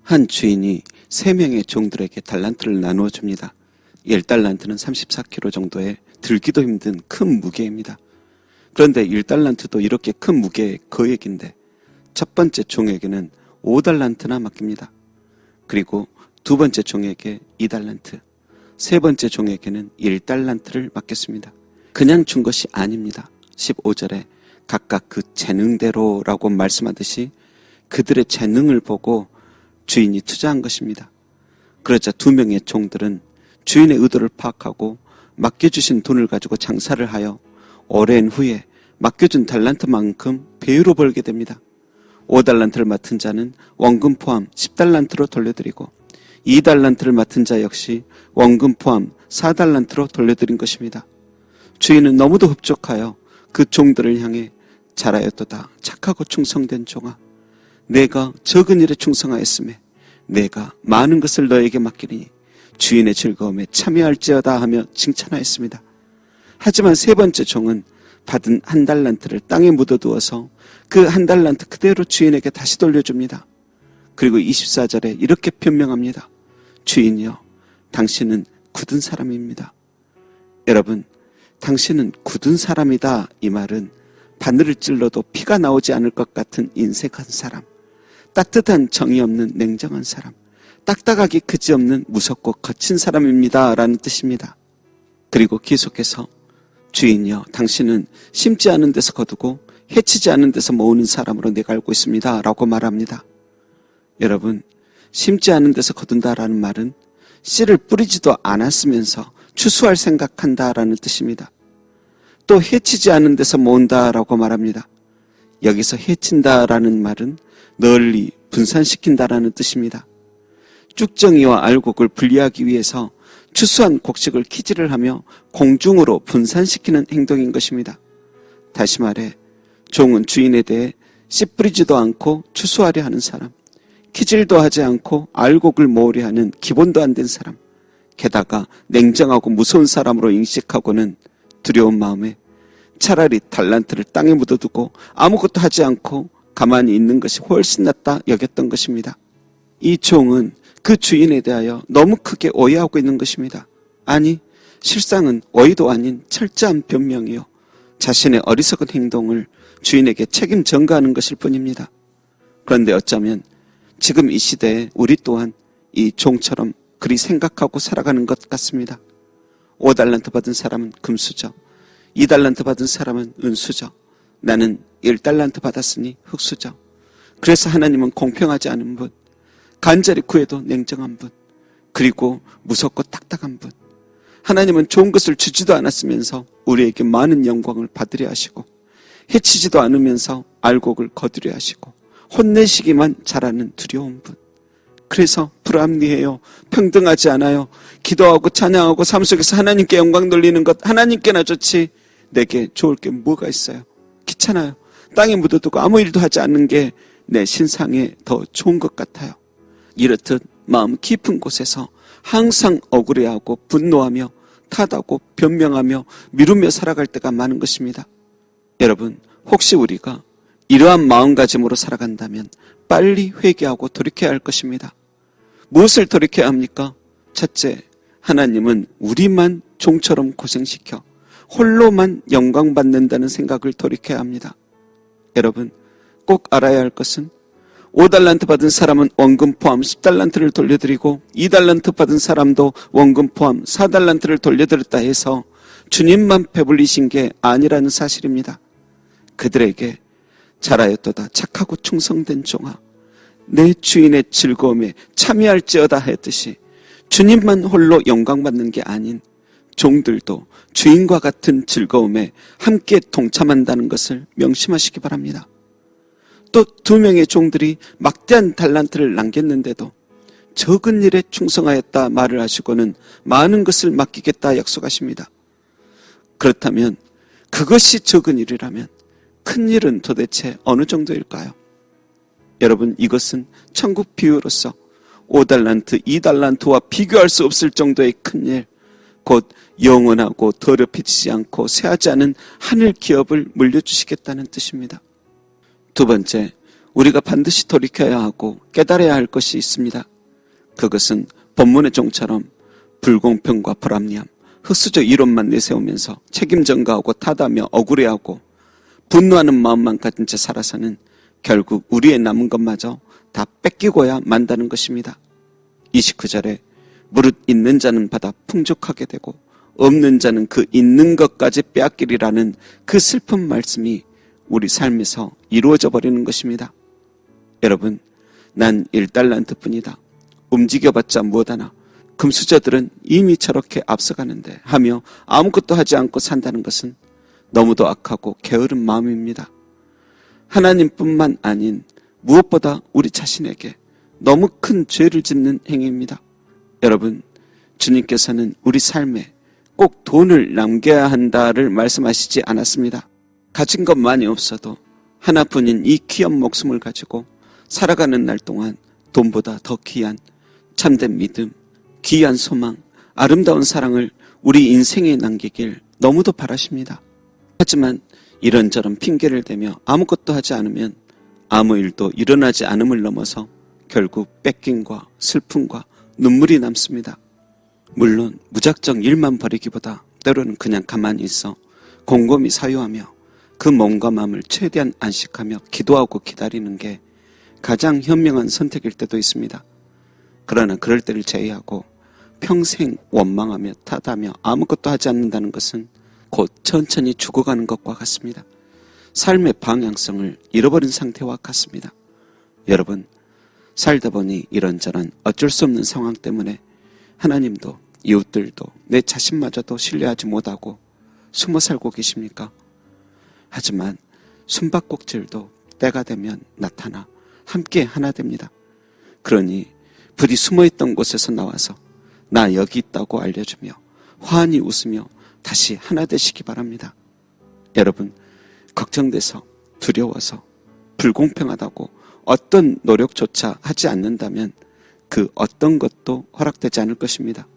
한 주인이 3명의 종들에게 달란트를 나누어 줍니다. 1달란트는 34kg 정도의 들기도 힘든 큰 무게입니다. 그런데 1달란트도 이렇게 큰 무게의 거액인데 첫 번째 종에게는 5달란트나 맡깁니다. 그리고 두 번째 종에게 2달란트, 세 번째 종에게는 1달란트를 맡겼습니다. 그냥 준 것이 아닙니다. 15절에 각각 그 재능대로라고 말씀하듯이 그들의 재능을 보고 주인이 투자한 것입니다. 그러자 2명의 종들은 주인의 의도를 파악하고 맡겨주신 돈을 가지고 장사를 하여 오랜 후에 맡겨준 달란트만큼 배로 벌게 됩니다. 5달란트를 맡은 자는 원금 포함 10달란트로 돌려드리고 2달란트를 맡은 자 역시 원금 포함 4달란트로 돌려드린 것입니다. 주인은 너무도 흡족하여 그 종들을 향해 잘하였도다 착하고 충성된 종아, 내가 적은 일에 충성하였으며 내가 많은 것을 너에게 맡기니 주인의 즐거움에 참여할지어다 하며 칭찬하였습니다. 하지만 세 번째 종은 받은 1달란트를 땅에 묻어두어서 그 1달란트 그대로 주인에게 다시 돌려줍니다. 그리고 24절에 이렇게 변명합니다. 주인이여, 당신은 굳은 사람입니다. 여러분, 당신은 굳은 사람이다, 이 말은 바늘을 찔러도 피가 나오지 않을 것 같은 인색한 사람, 따뜻한 정이 없는 냉정한 사람, 딱딱하기 그지없는 무섭고 거친 사람입니다 라는 뜻입니다. 그리고 계속해서 주인이여, 당신은 심지 않은 데서 거두고 해치지 않은 데서 모으는 사람으로 내가 알고 있습니다 라고 말합니다. 여러분, 심지 않은 데서 거둔다라는 말은 씨를 뿌리지도 않았으면서 추수할 생각한다라는 뜻입니다. 또 해치지 않은 데서 모은다라고 말합니다. 여기서 해친다라는 말은 널리 분산시킨다라는 뜻입니다. 쭉정이와 알곡을 분리하기 위해서 추수한 곡식을 키질을 하며 공중으로 분산시키는 행동인 것입니다. 다시 말해 종은 주인에 대해 씨 뿌리지도 않고 추수하려 하는 사람, 키질도 하지 않고 알곡을 모으려 하는 기본도 안 된 사람, 게다가 냉정하고 무서운 사람으로 인식하고는 두려운 마음에 차라리 달란트를 땅에 묻어두고 아무것도 하지 않고 가만히 있는 것이 훨씬 낫다 여겼던 것입니다. 이 종은 그 주인에 대하여 너무 크게 오해하고 있는 것입니다. 아니, 실상은 오해도 아닌 철저한 변명이요, 자신의 어리석은 행동을 주인에게 책임 전가하는 것일 뿐입니다. 그런데 어쩌면 지금 이 시대에 우리 또한 이 종처럼 그리 생각하고 살아가는 것 같습니다. 5달란트 받은 사람은 금수저, 2달란트 받은 사람은 은수저, 나는 1달란트 받았으니 흙수저. 그래서 하나님은 공평하지 않은 분, 간절히 구해도 냉정한 분, 그리고 무섭고 딱딱한 분. 하나님은 좋은 것을 주지도 않았으면서 우리에게 많은 영광을 받으려 하시고, 해치지도 않으면서 알곡을 거두려 하시고, 혼내시기만 잘하는 두려운 분. 그래서 불합리해요. 평등하지 않아요. 기도하고 찬양하고 삶 속에서 하나님께 영광 돌리는 것 하나님께나 좋지 내게 좋을 게 뭐가 있어요. 귀찮아요. 땅에 묻어두고 아무 일도 하지 않는 게 내 신상에 더 좋은 것 같아요. 이렇듯 마음 깊은 곳에서 항상 억울해하고 분노하며 탓하고 변명하며 미루며 살아갈 때가 많은 것입니다. 여러분, 혹시 우리가 이러한 마음가짐으로 살아간다면 빨리 회개하고 돌이켜야 할 것입니다. 무엇을 돌이켜야 합니까? 첫째, 하나님은 우리만 종처럼 고생시켜 홀로만 영광받는다는 생각을 돌이켜야 합니다. 여러분, 꼭 알아야 할 것은 5달란트 받은 사람은 원금 포함 10달란트를 돌려드리고 2달란트 받은 사람도 원금 포함 4달란트를 돌려드렸다 해서 주님만 배불리신 게 아니라는 사실입니다. 그들에게 잘하였도다 착하고 충성된 종아, 내 주인의 즐거움에 참여할지어다 했듯이 주님만 홀로 영광받는 게 아닌 종들도 주인과 같은 즐거움에 함께 동참한다는 것을 명심하시기 바랍니다. 또 2명의 종들이 막대한 달란트를 남겼는데도 적은 일에 충성하였다 말을 하시고는 많은 것을 맡기겠다 약속하십니다. 그렇다면 그것이 적은 일이라면 큰 일은 도대체 어느 정도일까요? 여러분, 이것은 천국 비유로서 5달란트, 2달란트와 비교할 수 없을 정도의 큰 일, 곧 영원하고 더럽혀지지 않고 쇠하지 않은 하늘 기업을 물려주시겠다는 뜻입니다. 두 번째, 우리가 반드시 돌이켜야 하고 깨달아야 할 것이 있습니다. 그것은 본문의 종처럼 불공평과 불합리함, 흑수저 이론만 내세우면서 책임 전가하고 탓하며 억울해하고 분노하는 마음만 가진 채 살아서는 결국 우리의 남은 것마저 다 뺏기고야 만다는 것입니다. 29절에 무릇 있는 자는 받아 풍족하게 되고 없는 자는 그 있는 것까지 빼앗기리라는 그 슬픈 말씀이 우리 삶에서 이루어져 버리는 것입니다. 여러분, 난 1달란트 뿐이다. 움직여봤자 무엇하나. 금수저들은 이미 저렇게 앞서가는데 하며 아무것도 하지 않고 산다는 것은 너무도 악하고 게으른 마음입니다. 하나님뿐만 아닌 무엇보다 우리 자신에게 너무 큰 죄를 짓는 행위입니다. 여러분, 주님께서는 우리 삶에 꼭 돈을 남겨야 한다를 말씀하시지 않았습니다. 가진 것만이 없어도 하나뿐인 이 귀한 목숨을 가지고 살아가는 날 동안 돈보다 더 귀한 참된 믿음, 귀한 소망, 아름다운 사랑을 우리 인생에 남기길 너무도 바라십니다. 하지만 이런저런 핑계를 대며 아무것도 하지 않으면 아무 일도 일어나지 않음을 넘어서 결국 뺏김과 슬픔과 눈물이 남습니다. 물론 무작정 일만 벌이기보다 때로는 그냥 가만히 있어 곰곰이 사유하며 그 몸과 마음을 최대한 안식하며 기도하고 기다리는 게 가장 현명한 선택일 때도 있습니다. 그러나 그럴 때를 제외하고 평생 원망하며 탓하며 아무것도 하지 않는다는 것은 곧 천천히 죽어가는 것과 같습니다. 삶의 방향성을 잃어버린 상태와 같습니다. 여러분, 살다 보니 이런저런 어쩔 수 없는 상황 때문에 하나님도 이웃들도 내 자신마저도 신뢰하지 못하고 숨어 살고 계십니까? 하지만 숨바꼭질도 때가 되면 나타나 함께 하나 됩니다. 그러니 부디 숨어있던 곳에서 나와서 나 여기 있다고 알려주며 환히 웃으며 다시 하나 되시기 바랍니다. 여러분, 걱정돼서 두려워서 불공평하다고 어떤 노력조차 하지 않는다면 그 어떤 것도 허락되지 않을 것입니다.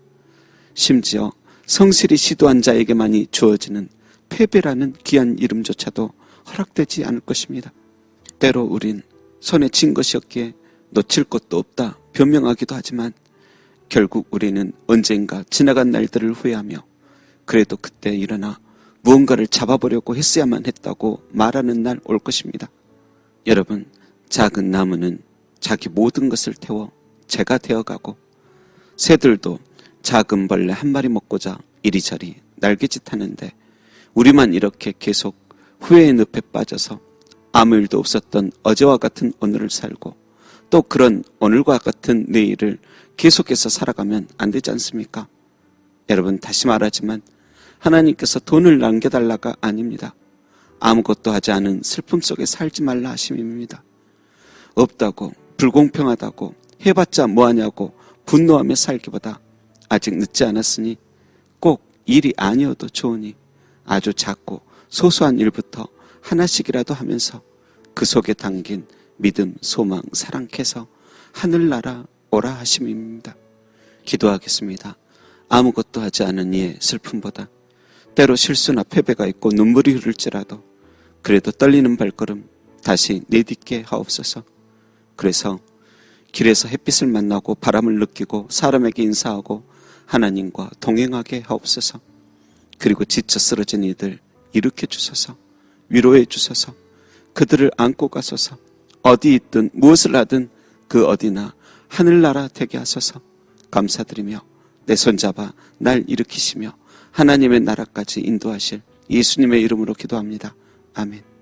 심지어 성실히 시도한 자에게만이 주어지는 패배라는 귀한 이름조차도 허락되지 않을 것입니다. 때로 우린 손에 쥔 것이었기에 놓칠 것도 없다 변명하기도 하지만 결국 우리는 언젠가 지나간 날들을 후회하며 그래도 그때 일어나 무언가를 잡아보려고 했어야만 했다고 말하는 날 올 것입니다. 여러분, 작은 나무는 자기 모든 것을 태워 재가 되어가고 새들도 작은 벌레 한 마리 먹고자 이리저리 날개짓 하는데 우리만 이렇게 계속 후회의 늪에 빠져서 아무 일도 없었던 어제와 같은 오늘을 살고 또 그런 오늘과 같은 내일을 계속해서 살아가면 안 되지 않습니까? 여러분, 다시 말하지만 하나님께서 돈을 남겨달라가 아닙니다. 아무것도 하지 않은 슬픔 속에 살지 말라 하심입니다. 없다고 불공평하다고 해봤자 뭐하냐고 분노하며 살기보다 아직 늦지 않았으니 꼭 일이 아니어도 좋으니 아주 작고 소소한 일부터 하나씩이라도 하면서 그 속에 담긴 믿음, 소망, 사랑께서 하늘나라 오라 하심입니다. 기도하겠습니다. 아무것도 하지 않은 이의 슬픔보다 때로 실수나 패배가 있고 눈물이 흐를지라도 그래도 떨리는 발걸음 다시 내딛게 하옵소서. 그래서 길에서 햇빛을 만나고 바람을 느끼고 사람에게 인사하고 하나님과 동행하게 하옵소서. 그리고 지쳐 쓰러진 이들 일으켜 주소서. 위로해 주소서. 그들을 안고 가소서. 어디 있든 무엇을 하든 그 어디나 하늘나라 되게 하소서. 감사드리며 내 손잡아 날 일으키시며 하나님의 나라까지 인도하실 예수님의 이름으로 기도합니다. 아멘.